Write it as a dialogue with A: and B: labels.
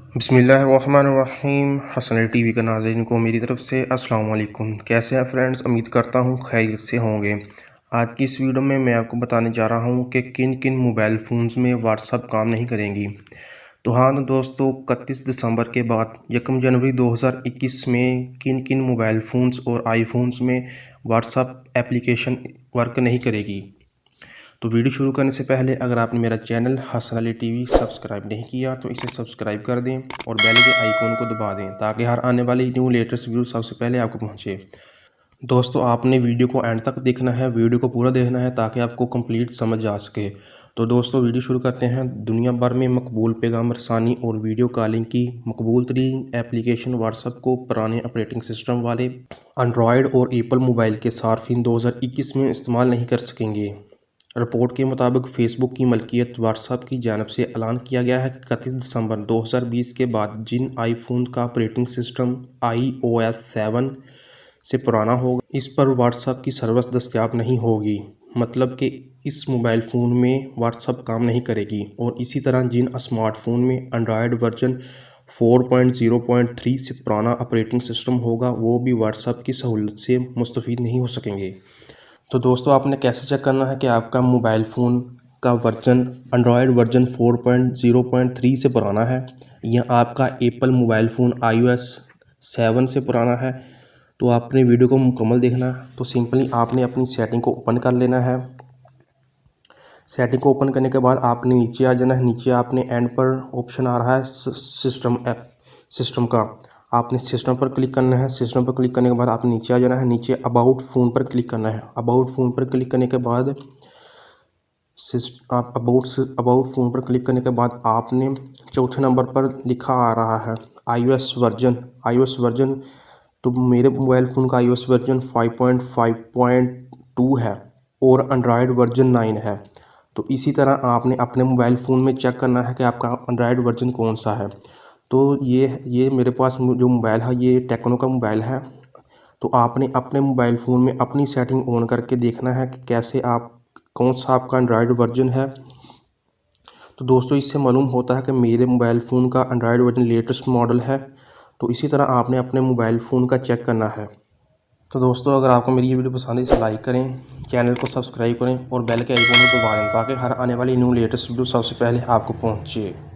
A: बिस्मिल्लाहिर्रहमानिर्रहीम। हसन टीवी का नाज़रीन को मेरी तरफ से अस्सलाम वालेकुम। कैसे हैं फ्रेंड्स? उम्मीद करता हूँ खैरियत से होंगे। आज की इस वीडियो में मैं आपको बताने जा रहा हूँ कि किन किन मोबाइल फ़ोन्स में व्हाट्सअप काम नहीं करेंगी। तो हाँ तो दोस्तों, 31 दिसंबर के बाद 1 जनवरी 2021 में किन किन मोबाइल फ़ोन्स और आईफोन्स में व्हाट्सअप एप्लीकेशन वर्क नहीं करेगी। तो वीडियो शुरू करने से पहले अगर आपने मेरा channel Hasan Ali TV subscribe नहीं किया तो इसे सब्सक्राइब कर दें और बेल के आइकॉन को दबा दें ताकि हर आने वाली न्यू लेटेस्ट वीडियो सबसे पहले आपको पहुंचे। दोस्तों, आपने वीडियो को एंड तक देखना है, वीडियो को पूरा देखना है ताकि आपको कंप्लीट समझ आ सके। तो दोस्तों, वीडियो शुरू करते हैं। दुनिया भर में मकबूल पैगाम रसानी और वीडियो कॉलिंग की मकबूल तरीन एप्लीकेशन व्हाट्सएप को पुराने ऑपरेटिंग सिस्टम वाले एंड्रॉयड और एप्पल मोबाइल के सार्फिन 2021 में इस्तेमाल नहीं कर सकेंगे। रिपोर्ट के मुताबिक फेसबुक की मलकियत व्हाट्सएप की जानिब से ऐलान किया गया है कि 31 दिसंबर 2020 के बाद जिन आईफोन का ऑपरेटिंग सिस्टम iOS 7 से पुराना होगा, इस पर व्हाट्सएप की सर्विस दस्तयाब नहीं होगी। मतलब कि इस मोबाइल फ़ोन में व्हाट्सएप काम नहीं करेगी। और इसी तरह जिन स्मार्टफोन में एंड्रॉयड वर्जन 4.0.3 से पुराना ऑपरेटिंग सिस्टम होगा, वो भी व्हाट्सएप की सहूलत से मुस्तफ़ीद नहीं हो सकेंगे। तो दोस्तों, आपने कैसे चेक करना है कि आपका मोबाइल फ़ोन का वर्जन एंड्रॉयड वर्जन 4.0.3 से पुराना है या आपका एप्पल मोबाइल फ़ोन iOS 7 से पुराना है। तो आपने वीडियो को मुकम्मल देखना। तो सिंपली आपने अपनी सेटिंग को ओपन कर लेना है। सेटिंग को ओपन करने के बाद आपने नीचे आ जाना है। नीचे आपने एंड पर ऑप्शन आ रहा है सिस्टम का, आपने सिस्टम पर क्लिक करना है। सिस्टम पर क्लिक करने के बाद आपने नीचे आ जाना है। नीचे अबाउट फ़ोन पर क्लिक करना है। अबाउट फ़ोन पर क्लिक करने के बाद आप अबाउट फ़ोन पर क्लिक करने के बाद आपने चौथे नंबर पर लिखा आ रहा है iOS वर्जन। तो मेरे मोबाइल फ़ोन का iOS वर्जन 5.5.2 है और एंड्रॉयड वर्जन 9 है। तो इसी तरह आपने अपने मोबाइल फ़ोन में चेक करना है कि आपका एंड्रॉयड वर्जन कौन सा है। तो ये मेरे पास जो मोबाइल है ये टेक्नो का मोबाइल है। तो आपने अपने मोबाइल फ़ोन में अपनी सेटिंग ऑन करके देखना है कि कैसे आप कौन सा आपका एंड्रॉयड वर्जन है। तो दोस्तों, इससे मालूम होता है कि मेरे मोबाइल फ़ोन का एंड्रॉयड वर्जन लेटेस्ट मॉडल है। तो इसी तरह आपने अपने मोबाइल फ़ोन का चेक करना है। तो दोस्तों, अगर आपको मेरी ये वीडियो पसंद है इसे लाइक करें, चैनल को सब्सक्राइब करें और बेल के आइकन को दबा दें ताकि हर आने वाली न्यू लेटेस्ट वीडियो सबसे पहले आपको पहुँचे।